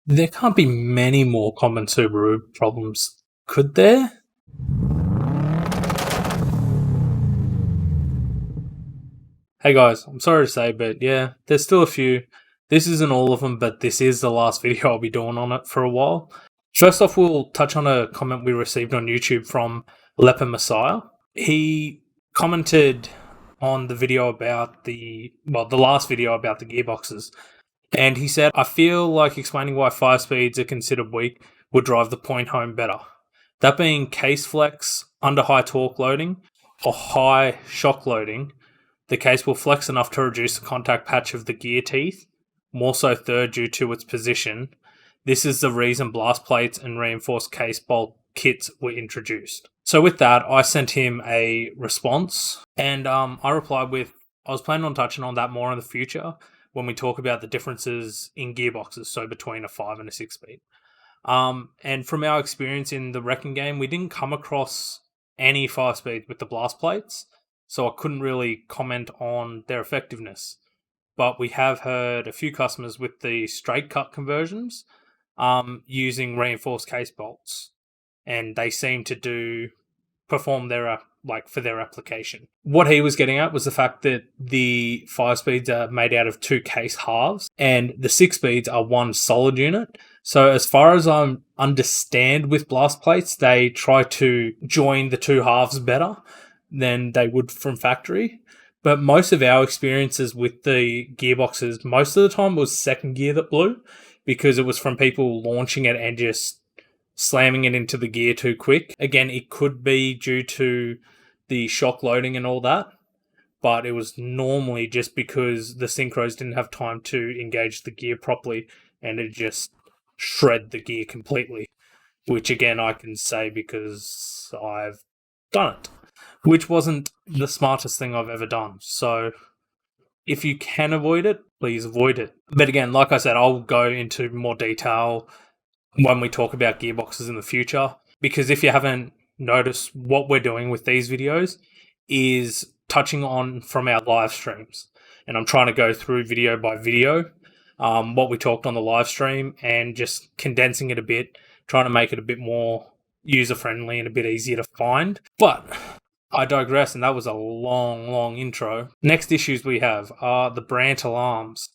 There can't be many more common Subaru problems, could there? Hey guys, I'm sorry to say, but yeah, there's still a few. This isn't all of them, but this is the last video I'll be doing on it for a while. First off, we'll touch on a comment we received on YouTube from Leper Messiah. He commented on the video about the last video about the gearboxes. And he said, I feel like explaining why 5 speeds are considered weak would drive the point home better. That being case flex under high torque loading or high shock loading, the case will flex enough to reduce the contact patch of the gear teeth, more so third due to its position. This is the reason blast plates and reinforced case bolt kits were introduced. So with that, I sent him a response, and I replied with, I was planning on touching on that more in the future when we talk about the differences in gearboxes, so between a 5 and a 6 speed. And from our experience in the wrecking game, we didn't come across any 5 speeds with the blast plates, so I couldn't really comment on their effectiveness. But we have heard a few customers with the straight cut conversions using reinforced case bolts, and they seem to perform their for their application. What he was getting at was the fact that the 5 speeds are made out of 2 case halves and the 6 speeds are one solid unit. So as far as I understand with blast plates, they try to join the 2 halves better than they would from factory. But most of our experiences with the gearboxes, most of the time it was second gear that blew, because it was from people launching it and just slamming it into the gear too quick. Again, it could be due to the shock loading and all that, but it was normally just because the synchros didn't have time to engage the gear properly and it just shred the gear completely, which again I can say because I've done it, which wasn't the smartest thing I've ever done. So if you can avoid it, please avoid it. But again, like I said, I'll go into more detail when we talk about gearboxes in the future, because if you haven't noticed, what we're doing with these videos is touching on from our live streams, and I'm trying to go through video by video what we talked on the live stream and just condensing it a bit, trying to make it a bit more user friendly and a bit easier to find. But I digress, and that was a long intro. Next issues we have are the Brandt alarms.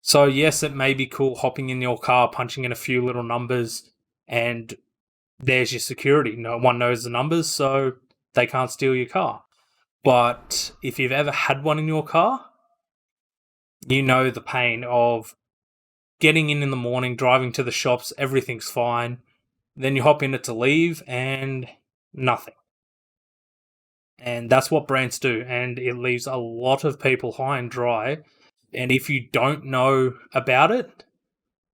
So yes, it may be cool hopping in your car, punching in a few little numbers, and there's your security. No one knows the numbers, so they can't steal your car. But if you've ever had one in your car, you know the pain of getting in the morning, driving to the shops, everything's fine. Then you hop in it to leave, and nothing. And that's what Brandts do, and it leaves a lot of people high and dry. And if you don't know about it,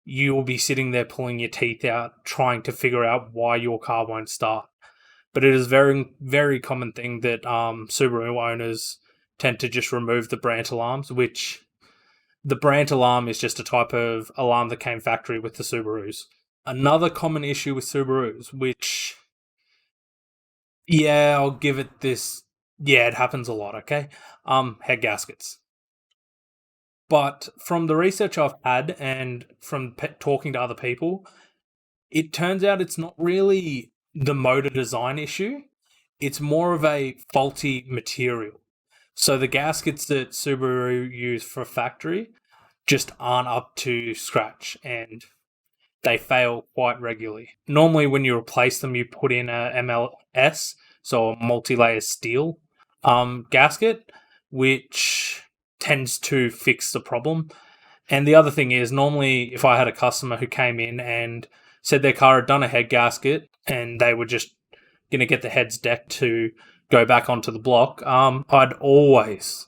you will be sitting there pulling your teeth out, trying to figure out why your car won't start. But it is a very, very common thing that Subaru owners tend to just remove the Brandt alarms, which the Brandt alarm is just a type of alarm that came factory with the Subarus. Another common issue with Subarus, which, yeah, I'll give it this, yeah, it happens a lot, okay? Head gaskets. But from the research I've had and from talking to other people, it turns out it's not really the motor design issue. It's more of a faulty material. So the gaskets that Subaru use for factory just aren't up to scratch and they fail quite regularly. Normally when you replace them, you put in a MLS, so a multi-layer steel gasket, which tends to fix the problem. And the other thing is, normally if I had a customer who came in and said their car had done a head gasket and they were just going to get the heads decked to go back onto the block, I'd always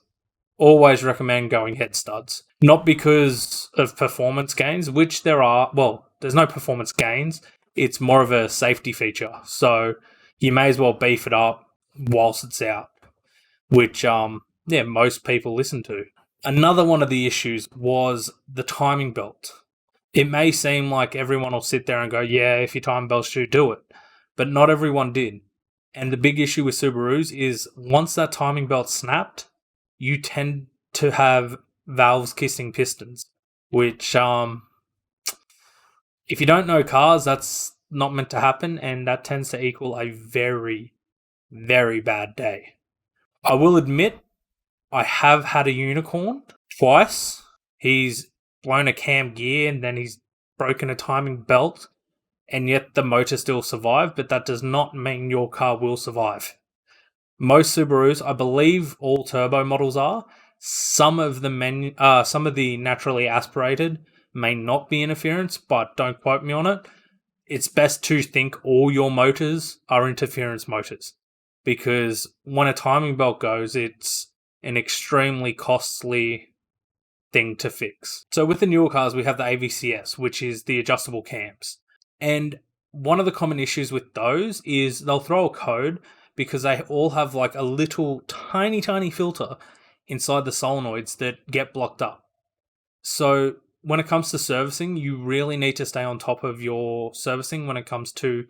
recommend going head studs. Not because of performance gains, which there are. Well, there's no performance gains. It's more of a safety feature. So you may as well beef it up whilst it's out, which most people listen to. Another one of the issues was the timing belt. It may seem like everyone will sit there and go, yeah, if your timing belt's true, do it. But not everyone did. And the big issue with Subarus is once that timing belt snapped, you tend to have valves kissing pistons, which If you don't know cars, that's not meant to happen, and that tends to equal a very, very bad day. I will admit, I have had a unicorn twice. He's blown a cam gear and then he's broken a timing belt, and yet the motor still survived, but that does not mean your car will survive. Most Subarus, I believe all turbo models are. Some of the naturally aspirated may not be interference, but don't quote me on it. It's best to think all your motors are interference motors, because when a timing belt goes, it's an extremely costly thing to fix. So with the newer cars, we have the AVCS, which is the adjustable cams. And one of the common issues with those is they'll throw a code because they all have like a little tiny, tiny filter inside the solenoids that get blocked up. So when it comes to servicing, you really need to stay on top of your servicing when it comes to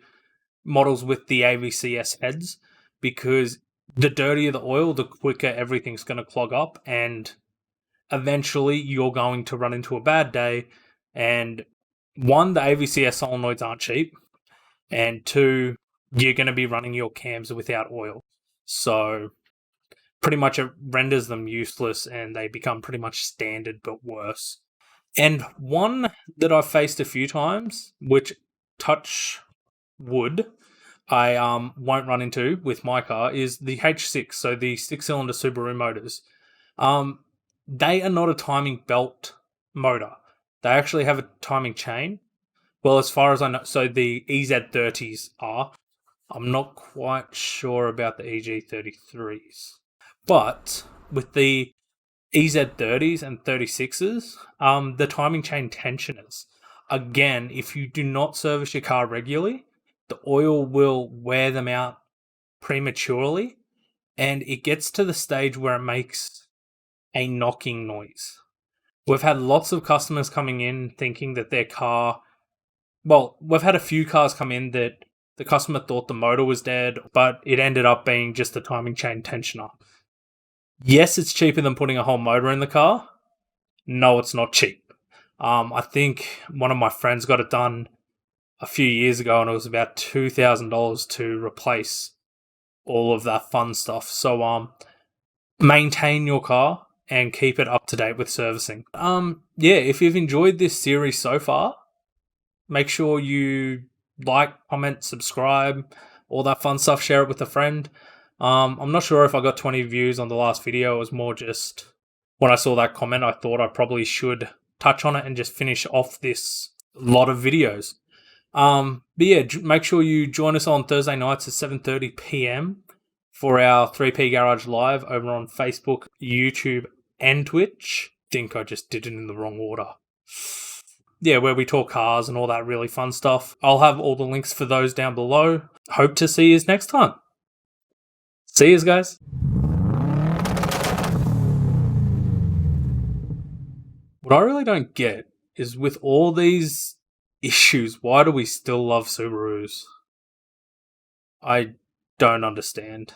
models with the AVCS heads, because the dirtier the oil, the quicker everything's going to clog up, and eventually you're going to run into a bad day. And one, the AVCS solenoids aren't cheap, and two, you're going to be running your cams without oil. So pretty much it renders them useless and they become pretty much standard but worse. And one that I've faced a few times, which, touch wood, I won't run into with my car, is the H6, so the 6-cylinder Subaru motors. They are not a timing belt motor. They actually have a timing chain. Well, as far as I know, so the EZ30s are. I'm not quite sure about the EG33s. But with the EZ30s and 36s, the timing chain tensioners. Again, if you do not service your car regularly, the oil will wear them out prematurely, and it gets to the stage where it makes a knocking noise. We've had lots of customers coming in thinking that their car... Well, we've had a few cars come in that the customer thought the motor was dead, but it ended up being just the timing chain tensioner. Yes, it's cheaper than putting a whole motor in the car. No, it's not cheap. I think one of my friends got it done a few years ago, and it was about $2,000 to replace all of that fun stuff. So, maintain your car and keep it up to date with servicing. Yeah, if you've enjoyed this series so far, make sure you like, comment, subscribe, all that fun stuff. Share it with a friend. I'm not sure if I got 20 views on the last video. It was more just when I saw that comment, I thought I probably should touch on it and just finish off this lot of videos. But yeah, make sure you join us on Thursday nights at 7:30 p.m. for our 3P Garage Live over on Facebook, YouTube, and Twitch. I think I just did it in the wrong order. Yeah, where we talk cars and all that really fun stuff. I'll have all the links for those down below. Hope to see you next time. See you guys. What I really don't get is, with all these issues, why do we still love Subarus? I don't understand.